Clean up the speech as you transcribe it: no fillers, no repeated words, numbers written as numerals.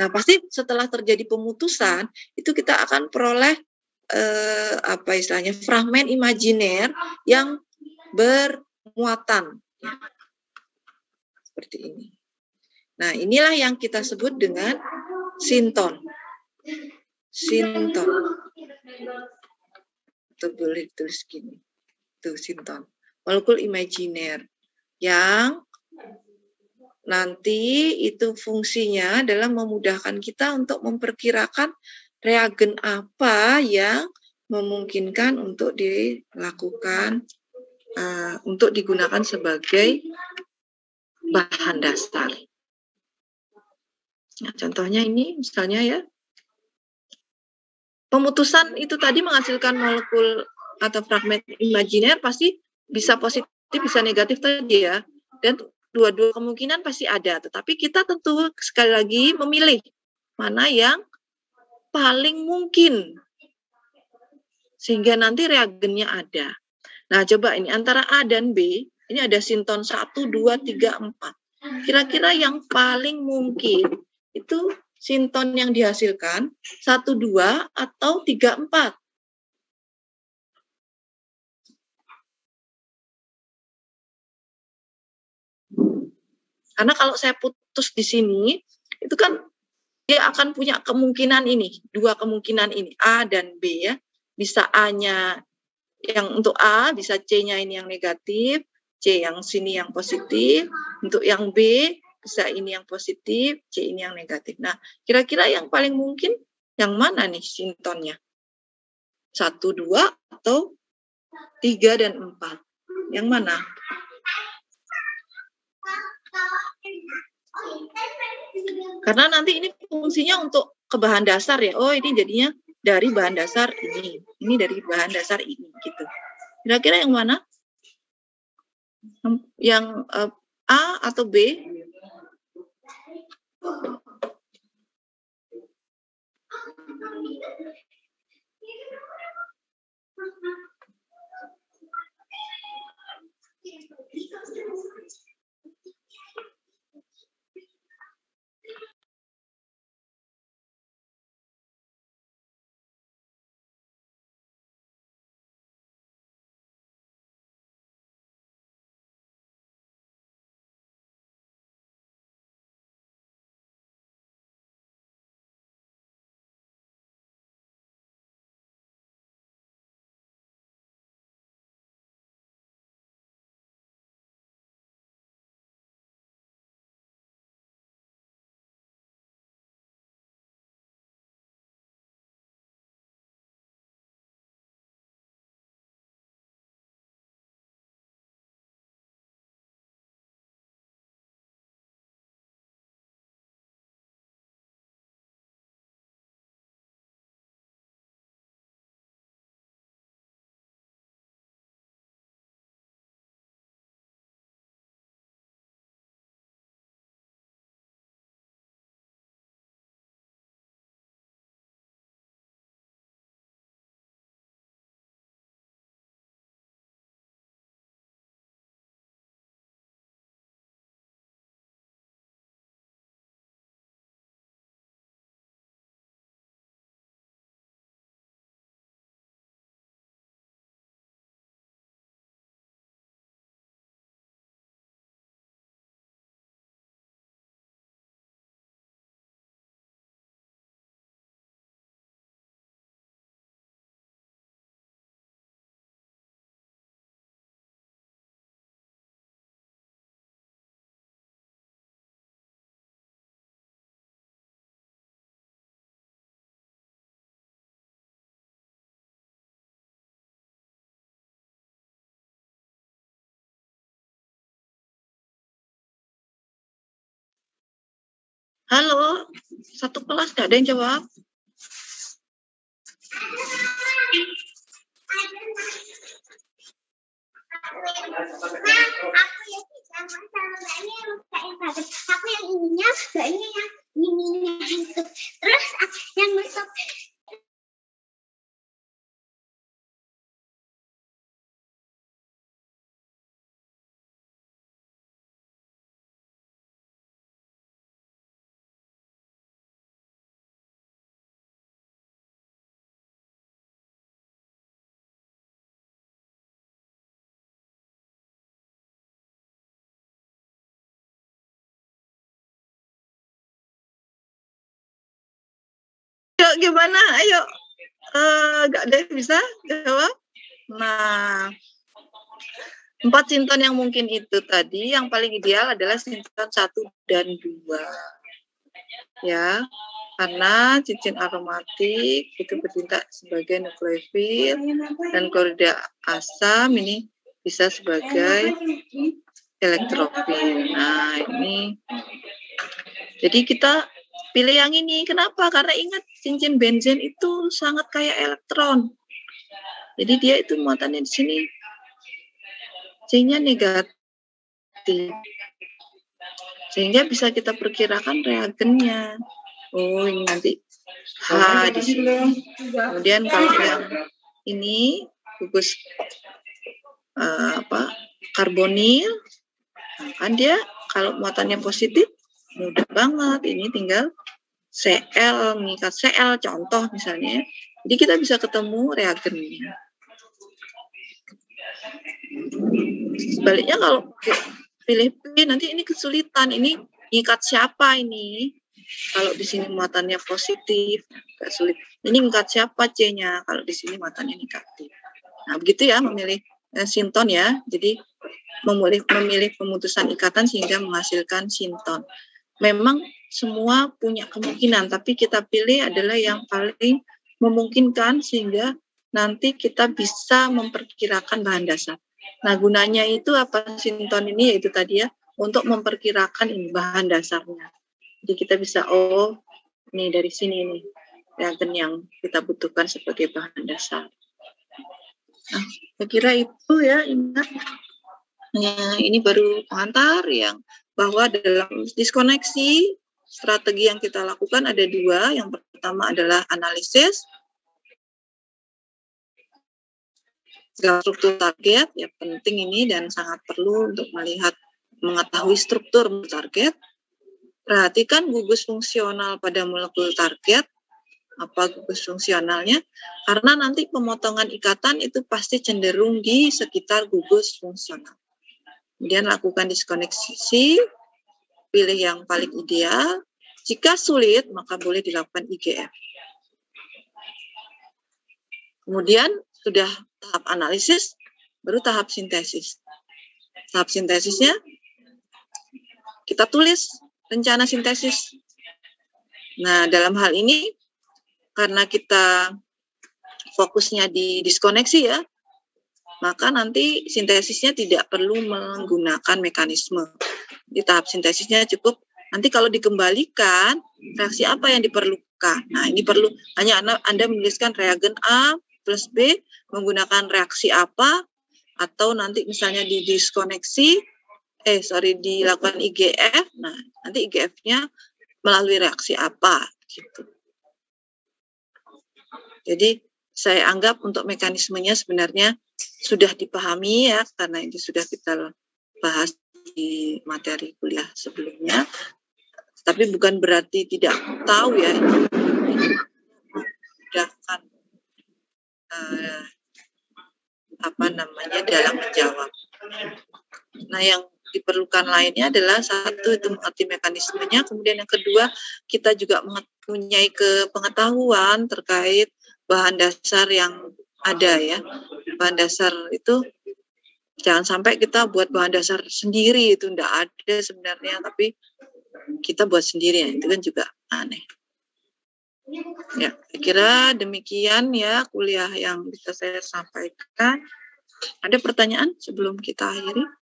Nah, pasti setelah terjadi pemutusan, itu kita akan peroleh apa istilahnya, fragmen imajiner yang bermuatan. Ya. Seperti ini. Nah, inilah yang kita sebut dengan sinton. Sinton. Itu boleh tulis gini. Itu sinton. Molekul imajiner yang nanti itu fungsinya adalah memudahkan kita untuk memperkirakan reagen apa yang memungkinkan untuk dilakukan, untuk digunakan sebagai bahan dasar. Nah, contohnya ini misalnya ya, pemutusan itu tadi menghasilkan molekul atau fragmen imajiner pasti bisa positif, bisa negatif tadi ya. Dan dua-dua kemungkinan pasti ada, tetapi kita tentu sekali lagi memilih mana yang paling mungkin sehingga nanti reagennya ada. Nah, coba ini antara A dan B, ini ada sinton 1, 2, 3, 4. Kira-kira yang paling mungkin itu sinton yang dihasilkan 1, 2 atau 3, 4. Karena kalau saya putus di sini, itu kan dia akan punya kemungkinan ini, dua kemungkinan ini, A dan B ya. Bisa A-nya yang untuk A, bisa C-nya ini yang negatif, C yang sini yang positif. Untuk yang B, bisa ini yang positif, C ini yang negatif. Nah, kira-kira yang paling mungkin yang mana nih sintonnya? 1, 2, atau 3 dan 4? Yang mana? Karena nanti ini fungsinya untuk ke bahan dasar ya. Oh, ini jadinya dari bahan dasar ini. Ini dari bahan dasar ini gitu. Kira-kira yang mana? Yang A atau B? Halo, satu kelas nggak ada yang jawab? Aku yang ininya, mbaknya yang ininya itu. Terus yang masuk gimana? Ayo, nggak ada yang bisa jawab? Nah, 4 sinton yang mungkin itu tadi, yang paling ideal adalah sinton 1 dan 2. Ya, karena cincin aromatik itu bertindak sebagai nukleofil dan klorida asam ini bisa sebagai elektrofil. Nah, ini jadi kita pilih yang ini. Kenapa? Karena ingat cincin benzen itu sangat kaya elektron. Jadi dia itu muatannya di sini C-nya negatif. Sehingga bisa kita perkirakan reagennya. Oh, ini nanti H di sini. Kemudian kalau yang ini gugus karbonil, kan dia kalau muatannya positif mudah banget. Ini tinggal Cl, mengikat Cl contoh misalnya. Jadi kita bisa ketemu reagennya. Sebaliknya kalau pilih P, nanti ini kesulitan. Ini mengikat siapa ini? Kalau di sini muatannya positif, agak sulit. Ini mengikat siapa C-nya? Kalau di sini muatannya negatif. Nah, begitu ya memilih sinton ya. Jadi memilih pemutusan ikatan sehingga menghasilkan sinton. Memang semua punya kemungkinan, tapi kita pilih adalah yang paling memungkinkan sehingga nanti kita bisa memperkirakan bahan dasar. Nah, gunanya itu apa sinton ini? Yaitu tadi ya, untuk memperkirakan ini bahan dasarnya. Jadi kita bisa, ini dari sini nih, reagen yang kita butuhkan sebagai bahan dasar. Nah, saya kira itu ya, ingat. Nah, ini baru pengantar yang bahwa dalam diskoneksi, strategi yang kita lakukan ada 2. Yang pertama adalah analisis struktur target, ya penting ini dan sangat perlu untuk mengetahui struktur target. Perhatikan gugus fungsional pada molekul target. Apa gugus fungsionalnya? Karena nanti pemotongan ikatan itu pasti cenderung di sekitar gugus fungsional. Kemudian lakukan diskoneksi, pilih yang paling ideal. Jika sulit, maka boleh dilakukan IGF. Kemudian sudah tahap analisis, baru tahap sintesis. Tahap sintesisnya, kita tulis rencana sintesis. Nah, dalam hal ini, karena kita fokusnya di diskoneksi ya, maka nanti sintesisnya tidak perlu menggunakan mekanisme. Di tahap sintesisnya cukup, nanti kalau dikembalikan, reaksi apa yang diperlukan. Nah, ini perlu, hanya Anda menuliskan reagen A plus B menggunakan reaksi apa, atau nanti misalnya di diskoneksi, dilakukan IGF, nah nanti IGF-nya melalui reaksi apa, gitu. Jadi saya anggap untuk mekanismenya sebenarnya sudah dipahami ya, karena ini sudah kita bahas di materi kuliah sebelumnya. Tapi bukan berarti tidak tahu ya. Memudahkan dalam menjawab. Nah, yang diperlukan lainnya adalah satu itu mengerti mekanismenya, kemudian yang kedua kita juga mempunyai pengetahuan terkait bahan dasar yang ada ya. Bahan dasar itu jangan sampai kita buat bahan dasar sendiri, itu enggak ada sebenarnya, tapi kita buat sendiri ya, itu kan juga aneh. Ya, saya kira demikian ya kuliah yang bisa saya sampaikan. Ada pertanyaan sebelum kita akhiri?